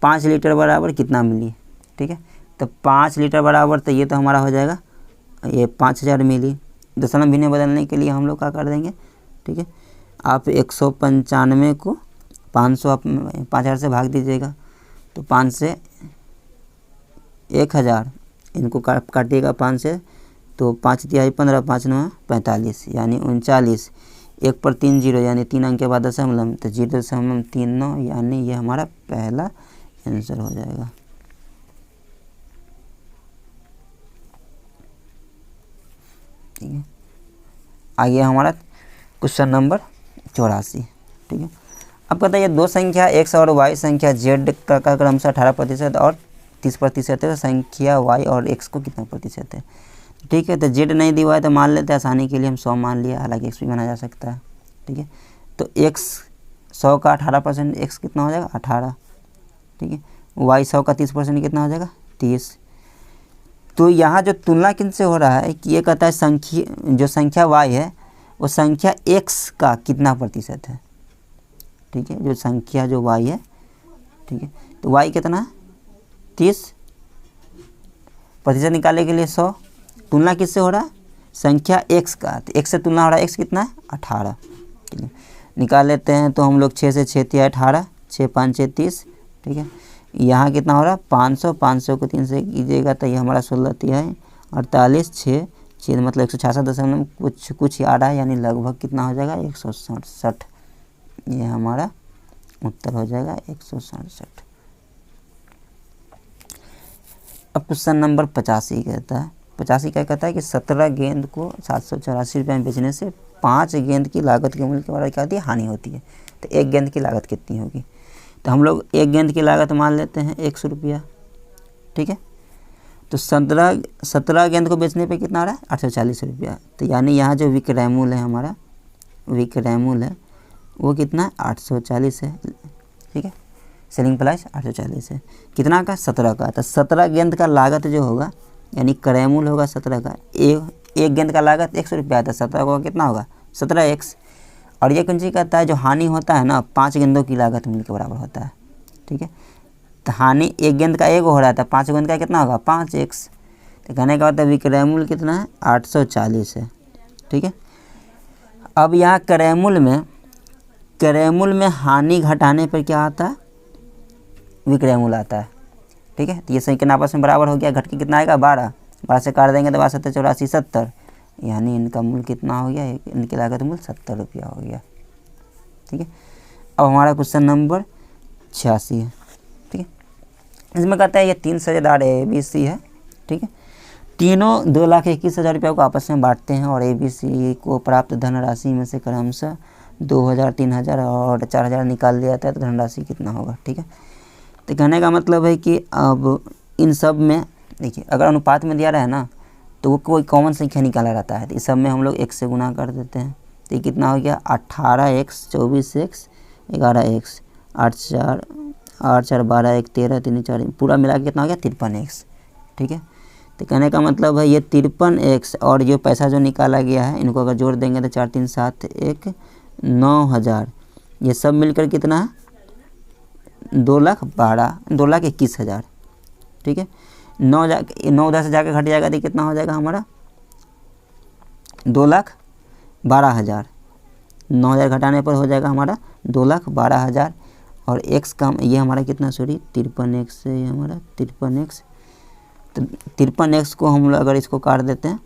5 लीटर बराबर कितना मिली? ठीक है, तो 5 लीटर बराबर तो ये तो हमारा हो जाएगा ये 5000 मिली। दशमलव भिन्न बदलने के लिए हम लोग क्या कर देंगे? ठीक है, आप 195 को 5000 से भाग दीजिएगा, तो 5 से 1000, इनको काटिएगा 5 से, तो 5 तिहाई 15, 5 9 45, यानी 39। 1 पर 3 0, यानी 3 अंक के बाद दशमलव, तो 0.39, यानी ये हमारा पहला आंसर हो जाएगा। ठीक है, आगे हमारा क्वेश्चन नंबर 84। ठीक है, अब कहता है ये दो संख्या x और y संख्या z का क्रमशः 18% और 30% है, तो संख्या y और x को कितना प्रतिशत है? ठीक है, तो z नहीं दिया है तो मान लेते हैं आसानी के लिए हम 100 मान लिया, हालांकि x भी माना जा सकता है। ठीक है, तो x 100 का 18%, x कितना हो जाएगा? 18। ठीक है, y 100 का 30% कितना हो जाएगा? 30। तो यहाँ जो तुलना किनसे हो रहा है कि ये कहता है जो संख्या y है वो संख्या x का कितना प्रतिशत है। ठीक है, जो संख्या जो y है, ठीक है, तो y कितना है? 30%। निकालने के लिए 100। तुलना किससे हो रहा है? संख्या x का, तो x से तुलना हो रहा है, x कितना है? 18। ठीक है, निकाल लेते हैं तो हम लोग 6 से 6 तिहाई 18, 6 5 6 30। ठीक है, यहाँ कितना हो रहा है? 500, 500 को 3 से कीजिएगा तो ये हमारा 16 तिहाई 48, 6 मतलब 166 कुछ ही आ रहा है, यानी लगभग कितना हो जाएगा? 167। ये हमारा उत्तर हो जाएगा 167। अब क्वेश्चन नंबर 85 कहता है, 85 क्या कहता है कि 17 गेंद को 784 रुपये में बेचने से 5 गेंद की लागत के मूल्य के बराबर क्या होती है, हानि होती है। तो एक गेंद की लागत कितनी होगी, तो हम लोग एक गेंद की लागत मान लेते हैं 100 रुपया, ठीक है। तो 17 गेंद को बेचने पे कितना आ रहा है, 840 रुपया। तो यानी यहाँ जो विक्रय मूल्य है हमारा, विक्रय मूल्य है वो कितना है, 840 है, ठीक है। सेलिंग प्राइस 840 है, कितना का, 17 का। तो 17 गेंद का लागत जो होगा यानी क्रय मूल्य होगा 17 का, एक गेंद का लागत 100 रुपया आता है, 17 का कितना होगा 17x। और ये कौन सी कहता है, जो हानि होता है ना 5 गेंदों की लागत मूल्य के बराबर होता है, ठीक है। तो हानि एक गेंद का एक हो रहा था, 5 गेंद का कितना होगा 5x। तो कहने का मतलब विक्रय मूल्य कितना है 840 है, ठीक है। अब यहाँ क्रय मूल्य में हानि घटाने पर क्या आता है, विक्रय मूल्य आता है, ठीक है। तो ये संख्या आपस में बराबर हो गया, घट के कितना आएगा 12 से काट देंगे तो 12 7 84 70, यानी इनका मूल्य कितना हो गया, इनकी लागत मूल्य 70 रुपया हो गया, ठीक है। अब हमारा क्वेश्चन नंबर 86 है, ठीक है। इसमें कहता है ये 3 साझेदार ABC है, ठीक है। तीनों 2,21,000 रुपये को आपस में बांटते हैं और ABC को प्राप्त धनराशि में से क्रमशः 2,000, 3,000 और 4,000 निकाल लिया जाता है, तो धनराशि कितना होगा, ठीक है। तो कहने का मतलब है कि अब इन सब में देखिए, अगर अनुपात में दिया रहा है ना तो वो कोई कॉमन संख्या निकाला रहता है, तो इस सब में हम लोग 1 से गुना कर देते हैं। तो ये कितना हो गया 18x, 24x, 11x, 8 4 12, 1 13, 3 4, पूरा मिला के कितना हो गया 53x, ठीक है। तो कहने का मतलब है ये 53x और जो पैसा जो निकाला गया है इनको अगर जोड़ देंगे तो 4 3 7 1 9,000, ये सब मिलकर कितना है 2,21,000, ठीक है। 9 10 जाकर घट जाएगा तो कितना हो जाएगा हमारा 2,12,000, 9,000 घटाने पर हो जाएगा हमारा 2,12,000। और x का ये हमारा कितना, सॉरी 53x है, ये हमारा 53x। तो 53x को हम लोग अगर इसको काट देते हैं,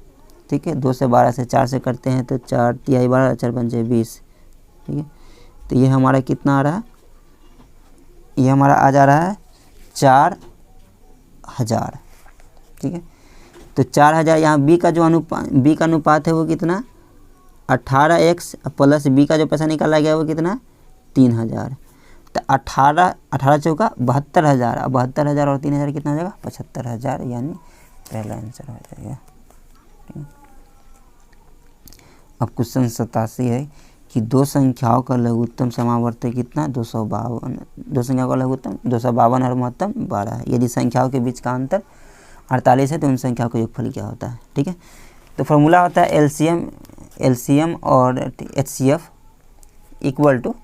ठीक है, 2 से 12 से 4 से करते हैं तो 4 तिहाई 12, 4 पंचे 20, ठीक है। तो ये हमारा कितना आ रहा है, ये हमारा आ जा रहा है 4,000, ठीक है। तो 4,000 यहाँ b का अनुपात है वो कितना 18x प्लस b का जो पैसा निकाला गया वो कितना 3,000। तो 18 चौका 72,000, अब 72,000 और 3,000 कितना हो जाएगा 75,000, यानी पहला आंसर हो जाएगा। अब क्वेश्चन 87 है कि दो संख्याओं का लघुत्तम समावर्त कितना 252, दो संख्याओं का लघुत्तम 252 और महत्तम 12 है। यदि संख्याओं के बीच का अंतर 48 है तो उन संख्याओं का योगफल क्या होता है, ठीक है। तो फॉर्मूला होता है एलसीएम और HCF इक्वल टू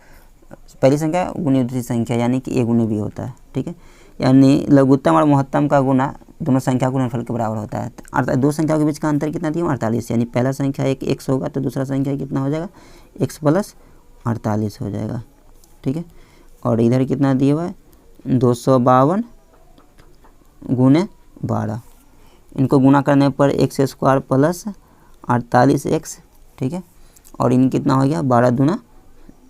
पहली संख्या गुनी दूसरी संख्या, यानी कि a गुनी b होता है, ठीक है। यानी लघुत्तम और महत्तम का गुना दोनों संख्या को गुणनफल के बराबर होता है। अर्थात दो संख्याओं के बीच का अंतर कितना दिया 48, यानी पहला संख्या एक x होगा तो दूसरा संख्या कितना हो जाएगा x प्लस 48 हो जाएगा, ठीक है। और इधर कितना दिया हुआ है 252 गुने 12, इनको गुना करने पर x² प्लस 48x, ठीक है। और इन कितना हो गया 12 दूना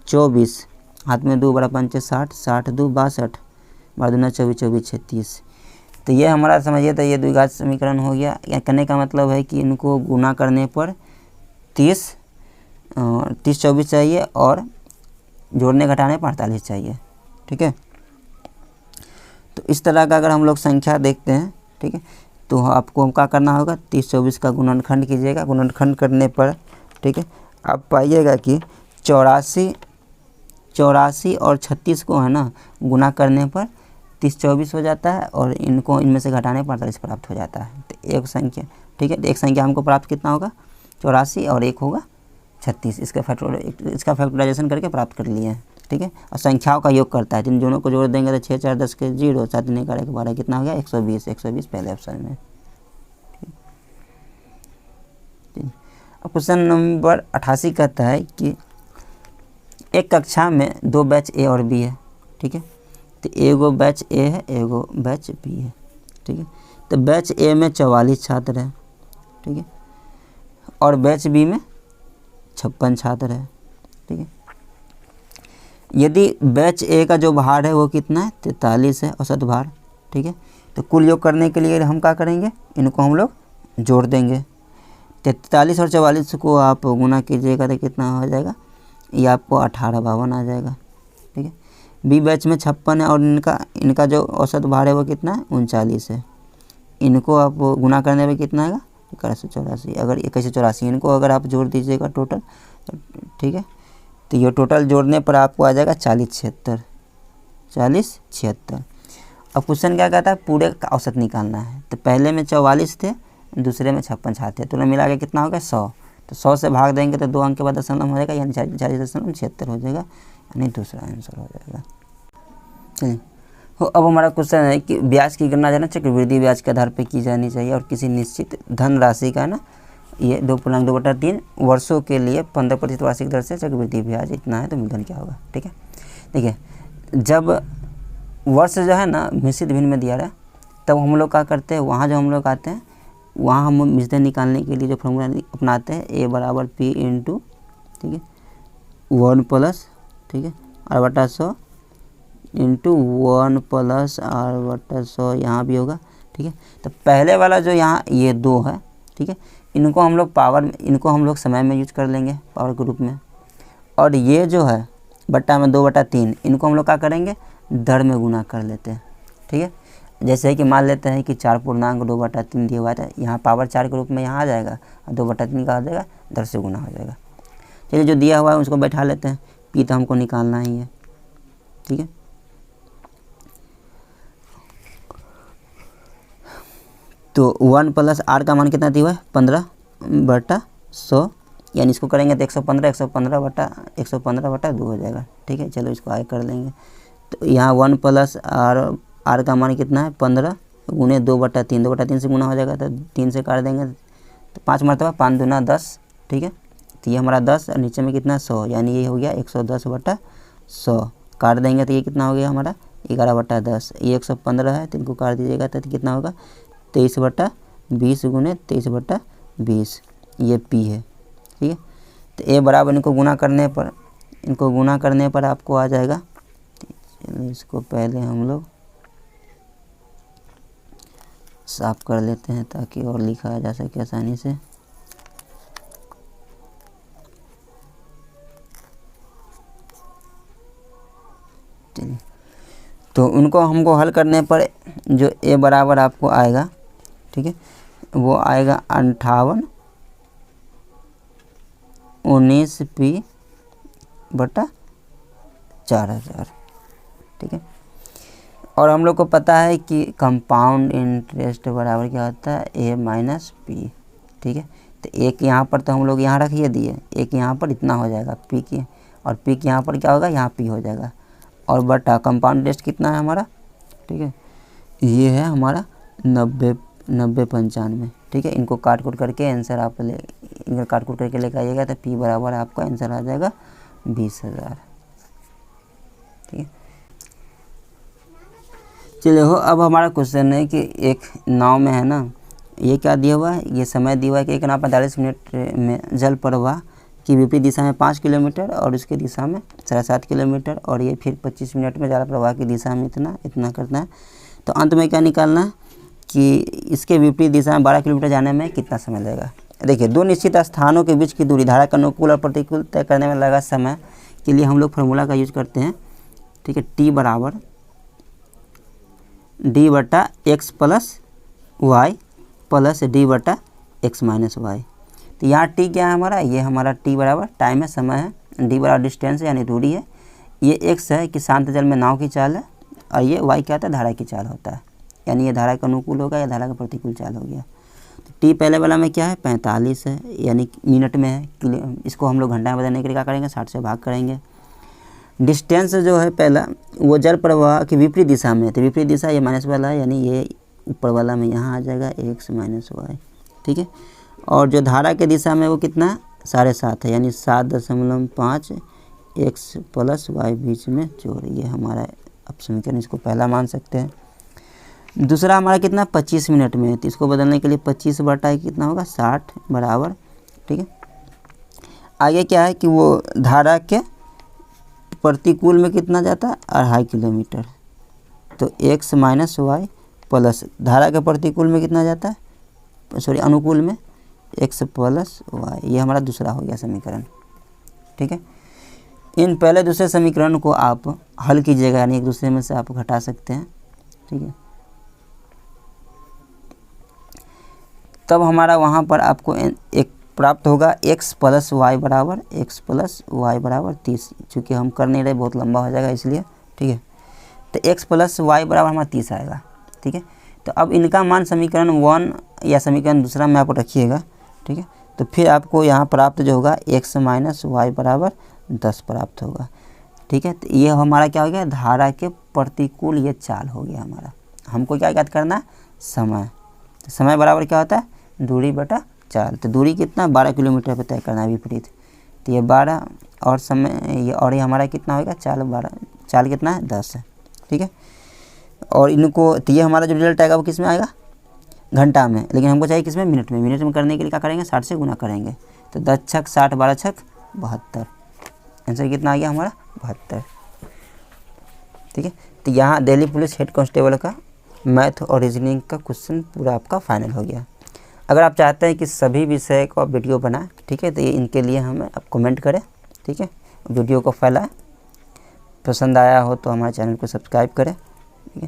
24, हाथ में 2 बड़ा 5 60, 60 2 62, 12 दूना 24, 24 36। तो ये हमारा समझिए तो ये द्विघात समीकरण हो गया। या कहने का मतलब है कि इनको गुना करने पर 30 24 चाहिए और जोड़ने घटाने पर 48 चाहिए, ठीक है। तो इस तरह का अगर हम लोग संख्या देखते हैं, ठीक है, तो आपको क्या करना होगा 30 24 का गुणनखंड कीजिएगा। गुणनखंड करने पर, ठीक है, आप पाइएगा कि 84 और 36 को है ना गुना करने पर 30 24 हो जाता है और इनको इनमें से घटाने पर 48 प्राप्त हो जाता है। तो एक संख्या, ठीक है, तो एक संख्या हमको प्राप्त कितना होगा 84 और एक होगा 36, इसका फैक्टराइजेशन करके प्राप्त कर लिए हैं, ठीक है। और संख्याओं का योग करता है, इन दोनों को जोड़ देंगे तो 6 4 10 के 0, 7 3 11 के 12, कितना हो गया 120 पहले ऑप्शन में। अब क्वेश्चन नंबर 88 कहता है कि एक कक्षा में 2 बैच A और B है, ठीक है। तो एगो बैच A है, एगो बैच B है, ठीक है। तो बैच A में 44 छात्र हैं, ठीक है, और बैच B में 56 छात्र हैं, ठीक है। यदि बैच ए का जो भार है वो कितना है 43 है औसत भार, ठीक है। तो कुल योग करने के लिए हम क्या करेंगे, इनको हम लोग जोड़ देंगे। 43 और 44 को आप गुना कीजिएगा तो कितना हो जाएगा, ये आपको 1852 आ जाएगा, ठीक है। बी बैच में 56 है और इनका जो औसत भार है वो कितना है 39 है। इनको आप गुना करने पे कितना आएगा 1184। अगर 2184 इनको अगर आप जोड़ दीजिएगा टोटल, ठीक है, तो ये टोटल जोड़ने पर आपको आ जाएगा 4076। अब क्वेश्चन क्या कहता है, पूरे का औसत निकालना है। तो पहले में 44 थे, दूसरे में 56 छाते, तो मिला के कितना हो गया 100। तो 100 से भाग देंगे तो 2 अंक के बाद दशमलव हो जाएगा, यानी 40.76 हो जाएगा, यानी दूसरा आंसर हो जाएगा। चलिए, तो अब हमारा क्वेश्चन है कि ब्याज की गणना जो है ना चक्रवृद्धि ब्याज के आधार पर की जानी चाहिए और किसी निश्चित धन राशि का ना ये 2.2/3 वर्षों के लिए 15% वार्षिक दर से चक्रवृद्धि ब्याज इतना है, तो मूलधन क्या होगा, ठीक है। देखिए, जब वर्ष जो है ना मिश्रित भिन्न में दिया रहा है, तब हम लोग क्या करते हैं, वहाँ जो हम लोग आते हैं वहाँ हम मिश्रण निकालने के लिए जो फॉर्मूला अपनाते हैं A = P इंटू, ठीक है, 1 प्लस, ठीक है, R/100 इंटू 1 प्लस R/100 यहाँ भी होगा, ठीक है। तो पहले वाला जो यहाँ ये 2 है, ठीक है, इनको हम लोग समय में यूज कर लेंगे पावर के रूप में, और ये जो है बट्टा में 2/3 इनको हम लोग क्या करेंगे दर में गुना कर लेते हैं, ठीक है। जैसे कि मान लेते हैं कि 4.2/3 दिया हुआ था, यहाँ पावर 4 के रूप में यहाँ आ जाएगा और 2/3 का आ जाएगा, दर से गुना हो जाएगा। चलिए, जो दिया हुआ है उसको बैठा लेते हैं, पी तो हमको निकालना ही है, ठीक है। तो 1 प्लस R का मान कितना दिया हुआ है 15/100, यानी इसको करेंगे तो 115/2 हो जाएगा, ठीक है। चलो इसको आगे कर लेंगे। तो यहाँ 1 प्लस R का मान कितना है 15 गुने 2/3, 2/3 से गुना हो जाएगा तो 3 से काट देंगे तो 5 मरतबा 5 दूना 10, ठीक है। तो ये हमारा 10 और नीचे में कितना 100, यानी ये हो गया 110/100। काट देंगे तो ये कितना हो गया हमारा 11/10। ये 115 है तो इनको काट दीजिएगा तो कितना होगा 23/20 गुने 23/20, ये P है, ठीक है। तो A बराबर इनको गुना करने पर आपको आ जाएगा। इसको पहले हम लोग साफ कर लेते हैं ताकि और लिखा जा सके आसानी से। चलिए, तो उनको हमको हल करने पर जो A बराबर आपको आएगा, ठीक है, वो आएगा 58/19P/4000, ठीक है। और हम लोग को पता है कि कंपाउंड इंटरेस्ट बराबर क्या होता है A - P, ठीक है। तो एक यहाँ पर तो हम लोग यहाँ रखिए दिए, एक यहाँ पर इतना हो जाएगा P की, और P की यहाँ पर क्या होगा यहाँ P हो जाएगा, और बटा कंपाउंड इंटरेस्ट कितना है हमारा, ठीक है, ये है हमारा 90/95, ठीक है। इनको काट कूट करके आंसर आप लेकर आइएगा तो P बराबर आपका आंसर आ जाएगा 20,000, ठीक है। चलिए हो, अब हमारा क्वेश्चन है कि एक नाव में है ना, ये क्या दिया हुआ है, ये समय दिया हुआ है कि एक नाव 45 मिनट में जल प्रवाह की विपरीत दिशा में 5 किलोमीटर और उसकी दिशा में 7.5 किलोमीटर, और ये फिर 25 मिनट में जल प्रवाह की दिशा में इतना करना है। तो अंत में क्या निकालना है कि इसके विपरीत दिशा में 12 किलोमीटर जाने में कितना समय लगेगा। देखिए, दो निश्चित स्थानों के बीच की दूरी धारा का अनुकूल और प्रतिकूल तय करने में लगा समय के लिए हम लोग फार्मूला का यूज करते हैं, ठीक है। T बराबर D/x + y plus D/x - y। तो यहाँ T क्या है हमारा, ये हमारा T बराबर टाइम है, समय है, D बराबर डिस्टेंस है यानी दूरी है, ये x है कि शांत जल में नाव की चाल है, और ये y क्या होता है धारा की चाल होता है, यानी ये धारा का अनुकूल होगा या धारा का प्रतिकूल चाल हो गया। तो T पहले वाला में क्या है 45 है, यानी मिनट में है, इसको हम लोग घंटा में बदलने के लिए क्या करेंगे 60 से भाग करेंगे। डिस्टेंस जो है पहला वो जल प्रवाह की विपरीत दिशा में है, तो विपरीत दिशा ये माइनस वाला है, यानी ये ऊपर वाला में यहाँ आ जाएगा x - y, ठीक है। और जो धारा के दिशा में वो कितना है 7.5 है, यानी 7.5 x + y बीच में जोड़, ये हमारा अब समीकरण, इसको पहला मान सकते हैं। दूसरा हमारा कितना 25 मिनट में है, तो इसको बदलने के लिए 25 कितना होगा 60 बराबर, ठीक है। आगे क्या है कि वो धारा के प्रतिकूल में कितना जाता है 2.5 किलोमीटर, तो x माइनस वाई प्लस धारा के प्रतिकूल में कितना जाता है, सॉरी अनुकूल में x प्लस वाई। ये हमारा दूसरा हो गया समीकरण। ठीक है, इन पहले दूसरे समीकरण को आप हल कीजिएगा, यानी एक दूसरे में से आप घटा सकते हैं। ठीक है, तब हमारा वहाँ पर आपको एक प्राप्त होगा x प्लस वाई बराबर 30, चूँकि हम कर नहीं रहे बहुत लंबा हो जाएगा इसलिए। ठीक है, तो x प्लस वाई बराबर हमारा 30 आएगा। ठीक है, तो अब इनका मान समीकरण 1 या समीकरण दूसरा में आप रखिएगा। ठीक है, तो फिर आपको यहाँ प्राप्त जो होगा x माइनस वाई बराबर 10 प्राप्त होगा। ठीक है, तो ये हमारा क्या हो गया, धारा के प्रतिकूल ये चाल हो गया हमारा। हमको क्या ज्ञात करना है, समय। तो समय बराबर क्या होता है, दूरी बटा चाल। तो दूरी कितना 12 किलोमीटर पर तय करना है विपरीत, तो ये 12 और समय ये हमारा कितना होगा, चाल 12, चाल कितना है 10 है। ठीक है, और इनको तो ये हमारा जो रिजल्ट आएगा वो किस में आएगा, घंटा में, लेकिन हमको चाहिए किस में, मिनट में। मिनट में करने के लिए क्या करेंगे, 60 से गुना करेंगे, तो 10 छक 60, 12 छक 72, आंसर कितना आ गया हमारा 72। ठीक है, तो यहाँ दिल्ली पुलिस हेड कांस्टेबल का मैथ और रीजनिंग का क्वेश्चन पूरा आपका फाइनल हो गया। अगर आप चाहते हैं कि सभी विषय का वीडियो बनाए, ठीक है, तो ये इनके लिए हमें आप कमेंट करें। ठीक है, वीडियो को फैलाएं, पसंद आया हो तो हमारे चैनल को सब्सक्राइब करें।